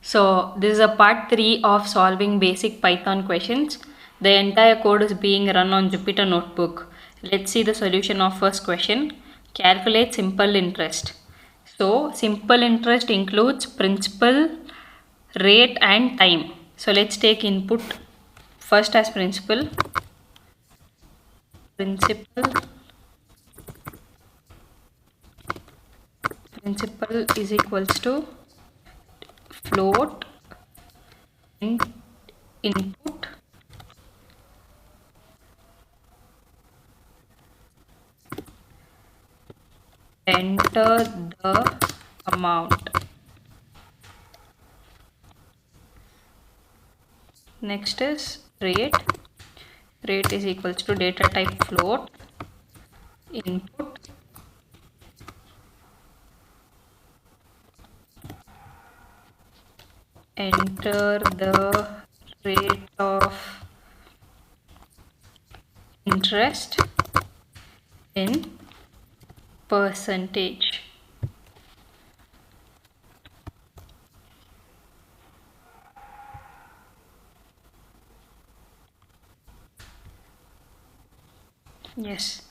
So this is a part 3 of solving basic Python questions. The entire code is being run on Jupyter Notebook. Let's see the solution of first question. Calculate simple interest. So simple interest includes principal, rate and time. So let's take input first as principal. Principal is equals to float in input enter the amount. Next is rate. Rate is equals to data type float input enter the rate of interest in percentage. Yes,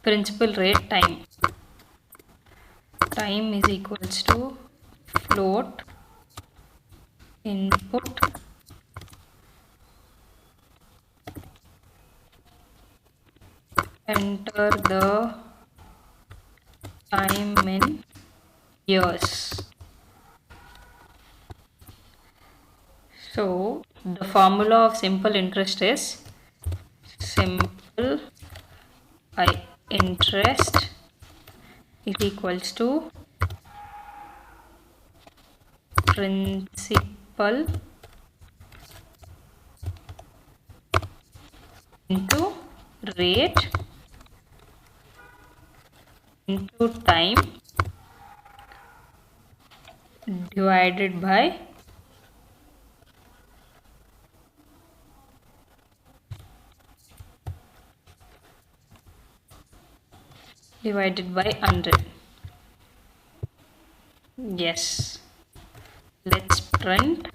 principal rate time. Time is equals to float input enter the time in years. So the formula of simple interest is simple interest is equals to principal into rate into time divided by divided by 100. Yes, let's print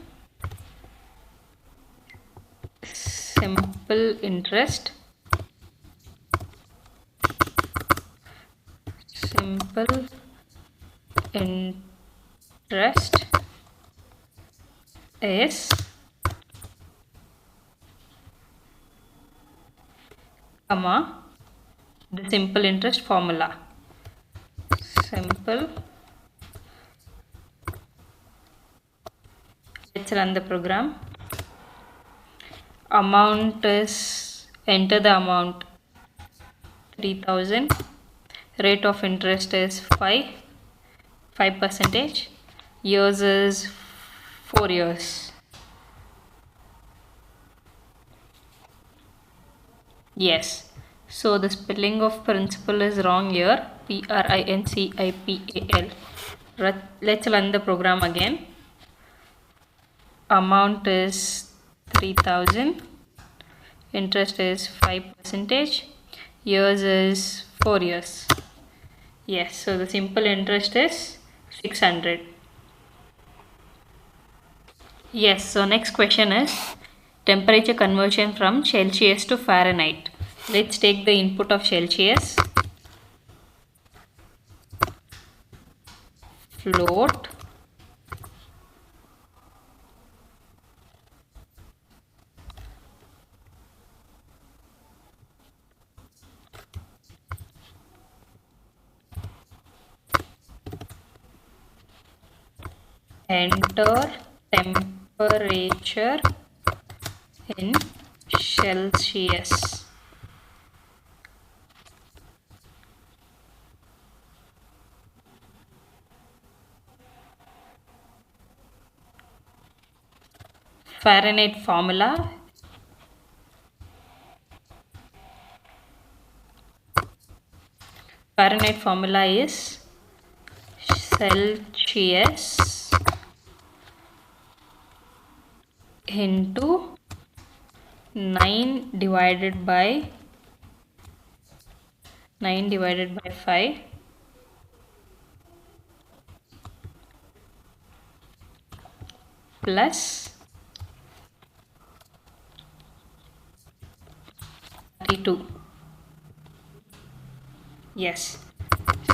simple interest simple interest is comma the simple interest formula. Simple. Let's run the program. Amount is enter the amount 3000. Rate of interest is 5 percentage. Years is 4 years. Yes. So the spelling of principal is wrong here. Principal. Let's run the program again. Amount is 3000. Interest is 5 percentage. Years is 4 years. Yes. So the simple interest is 600. Yes. So next question is temperature conversion from Celsius to Fahrenheit. Let's take the input of Celsius. Float enter temperature in Celsius. Fahrenheit formula is Celsius into 9 divided by 5 . plus 32. Yes.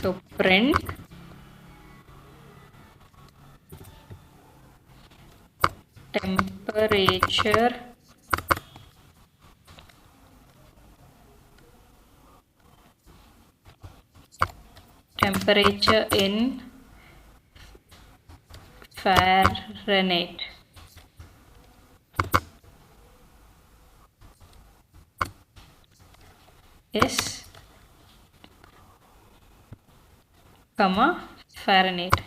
So print temperature in Fahrenheit. Yes, comma Fahrenheit.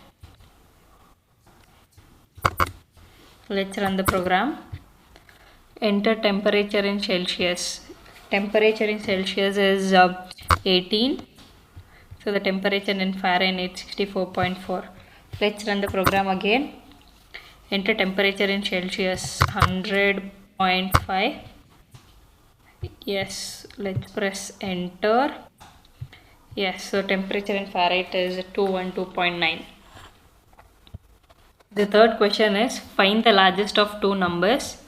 Let's run the program. Enter temperature in Celsius. Temperature in Celsius is 18. So the temperature in Fahrenheit 64.4. Let's run the program again. Enter temperature in Celsius 100.5. Yes, let's press enter. Yes, so temperature in Fahrenheit is 212.9. The third question is find the largest of two numbers.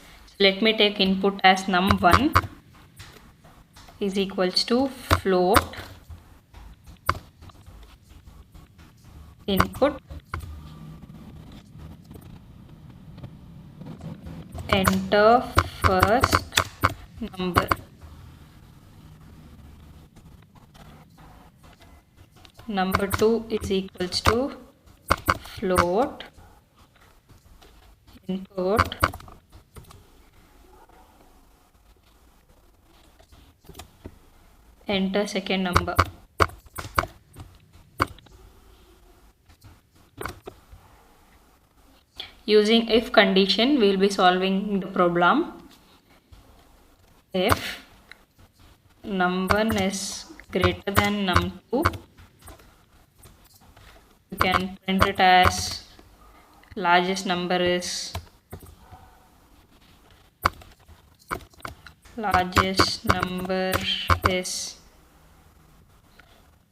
Let me take input as num1 is equals to float input enter first number. Number 2 is equals to float input enter second number. Using if condition, we will be solving the problem. If num1 is greater than num2, you can print it as largest number is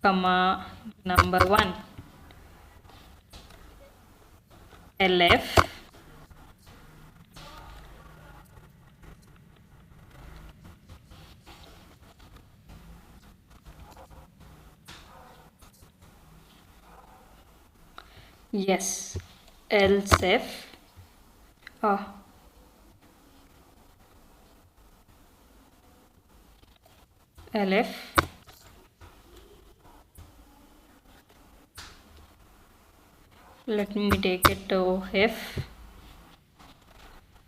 comma number 1. LF yes, else if LF let me take it to if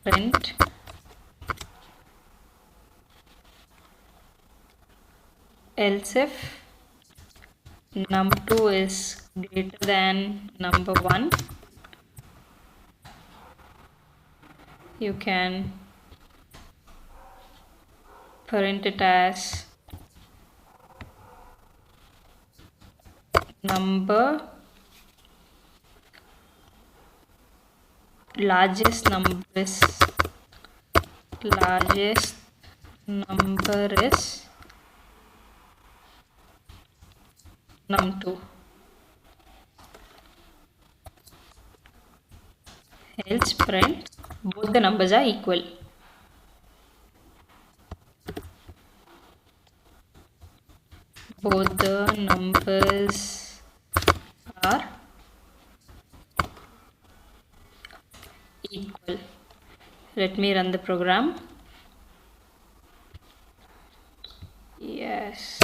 print else if num2 is greater than number 1, you can print it as largest number is num2, else print both the numbers are equal. Both the numbers are equal. Let me run the program. Yes.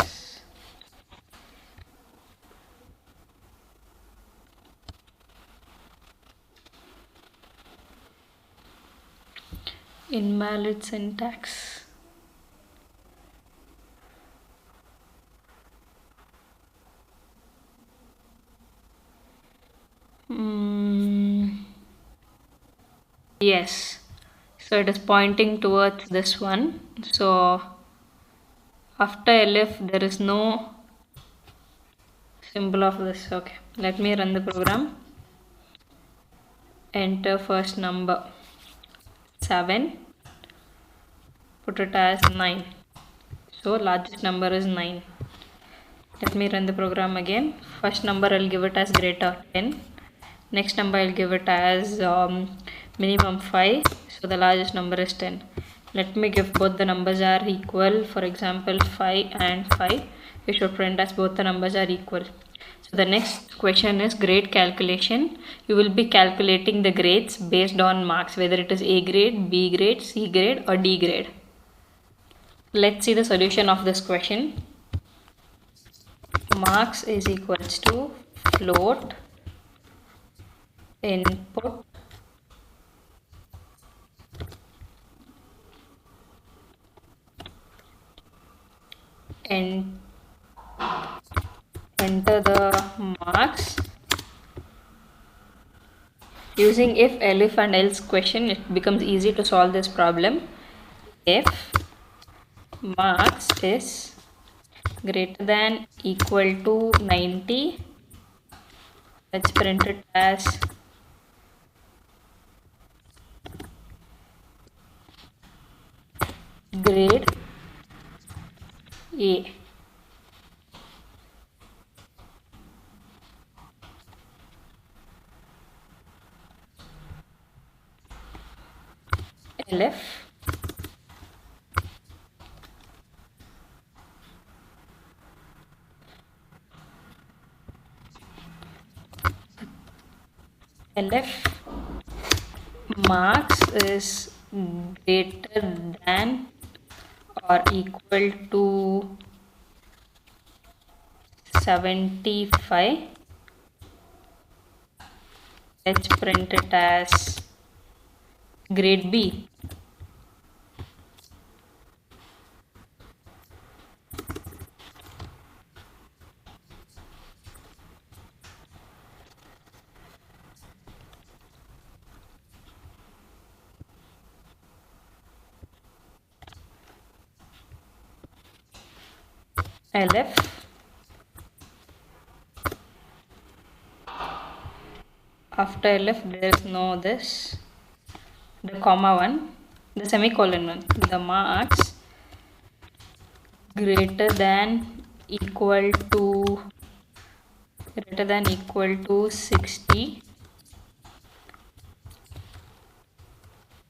Invalid syntax. Yes, so it is pointing towards this one. So after elif there is no symbol of this. Okay, let me run the program. Enter first number 7, put it as 9. So largest number is 9. Let me run the program again. First number I'll give it as greater 10. Next number I'll give it as minimum 5, so the largest number is 10. Let me give both the numbers are equal. For example, 5 and 5, we should print as both the numbers are equal. So the next question is grade calculation. You will be calculating the grades based on marks, whether it is A grade, B grade, C grade or D grade. Let's see the solution of this question. Marks is equals to float input and enter the marks. Using if, elif and else question, it becomes easy to solve this problem. If marks is greater than equal to 90, let's print it as grade A. elif elif marks is greater than or equal to 75, let's print it as grade B. elif after elif there is no this, the comma one, the semicolon one, the marks greater than equal to 60,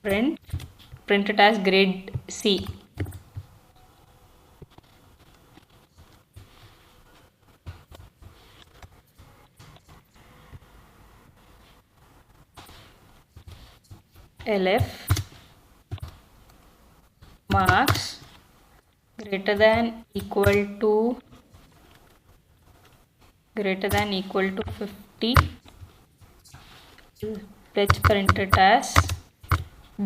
print it as grade C. elif marks greater than equal to 50, let's print it as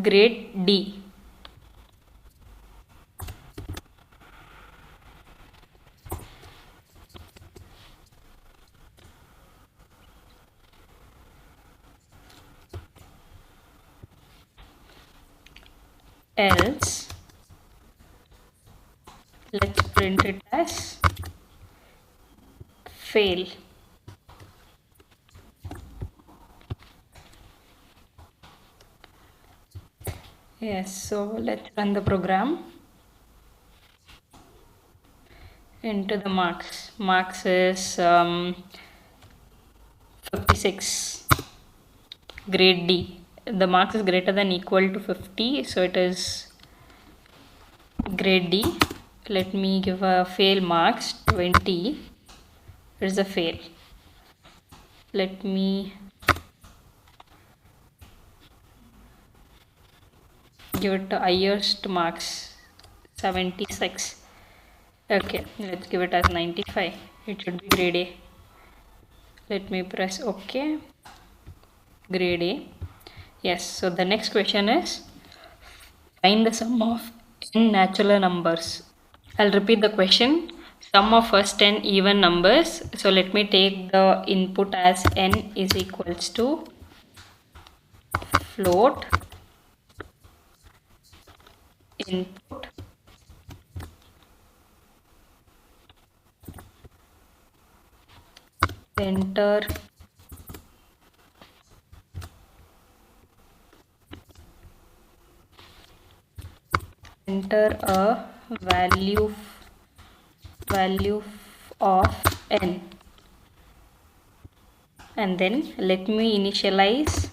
grade D. Else let's print it as fail. Yes, so let's run the program. Into the marks. Marks is 56, grade D. The marks is greater than equal to 50, so it is grade D. Let me give a fail marks 20. It is a fail. Let me give it the highest marks 76. Okay, let's give it as 95. It should be grade A. Let me press OK. Grade A. Yes, so the next question is find the sum of n natural numbers. I'll repeat the question. Sum of first 10 even numbers. So let me take the input as n is equals to float input enter a value of n, and then let me initialize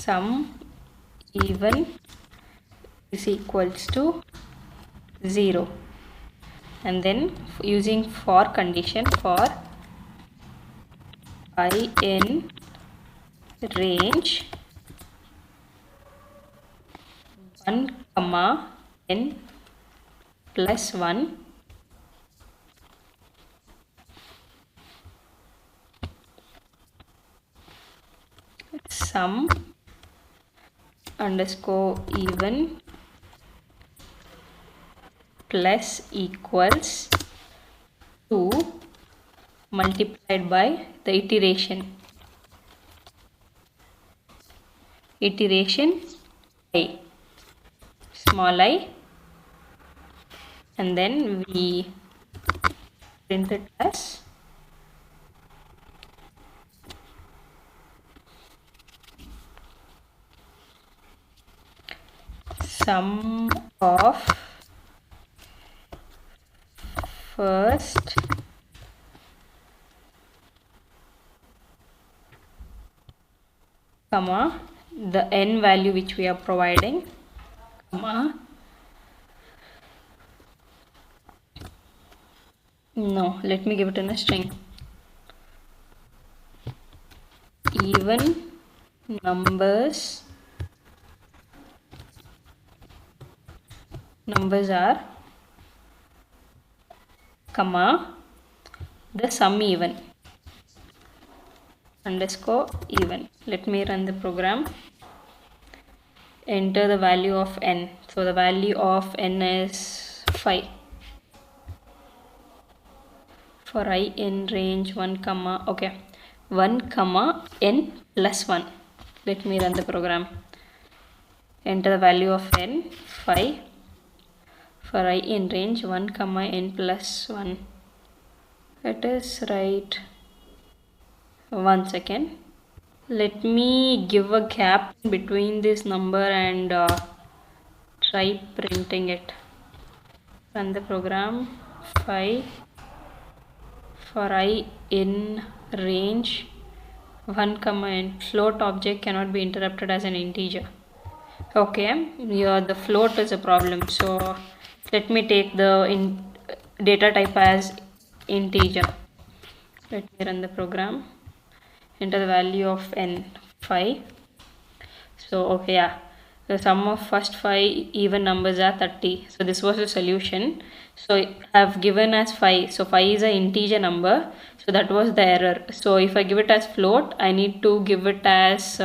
sum even is equals to 0, and then using for condition, for I in range 1 comma n plus 1, sum underscore even plus equals 2 multiplied by the iteration I, small I, and then we print it as sum of first comma the n value which we are providing, comma no, let me give it in a string, even numbers are comma the sum even underscore even. Let me run the program. Enter the value of n. So the value of n is 5. For I in range 1 comma, okay, 1 comma n plus 1. Let me run the program. Enter the value of n, 5. For I in range 1 comma n plus 1. It is right. 1 second. Let me give a gap between this number and try printing it. Run the program. 5. For I in range 1 comma n. Float object cannot be interrupted as an integer. Okay, here the float is a problem, so let me take the data type as integer. Let me run the program. Enter the value of n, 5. So okay, yeah, the sum of first 5 even numbers are 30. So this was the solution. So I have given as 5, so 5 is an integer number, so that was the error. So if I give it as float, I need to give it as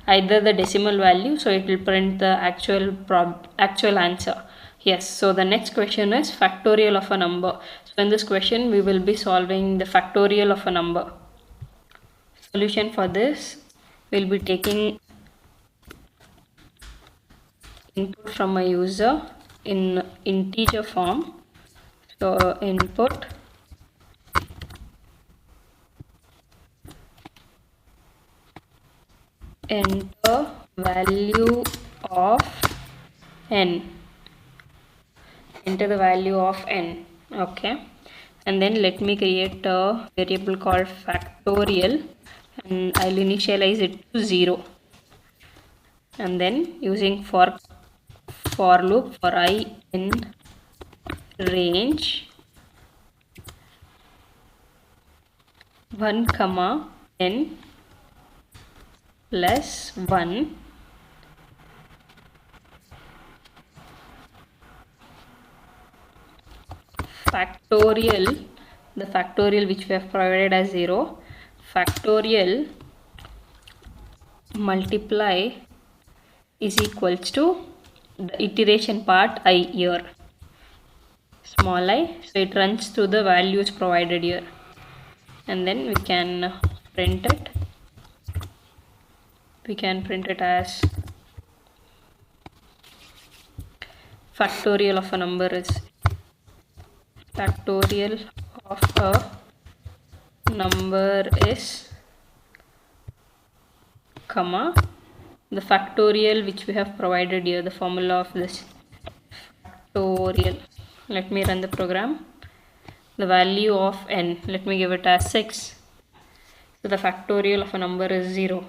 either the decimal value, so it will print the actual answer. Yes, so the next question is factorial of a number. So in this question we will be solving the factorial of a number. Solution for this, we'll be taking input from a user in integer form. So input enter value of n, enter the value of n. Okay, and then let me create a variable called factorial, and I'll initialize it to 0, and then using for loop for I in range 1 comma n plus 1 factorial, the factorial which we have provided as 0, factorial multiply is equals to the iteration part I here, small I, so it runs through the values provided here, and then we can print it. We can print it as factorial of a number is factorial of a number is comma the factorial which we have provided here, the formula of this factorial. Let me run the program. The value of n, let me give it as 6. So the factorial of a number is 0.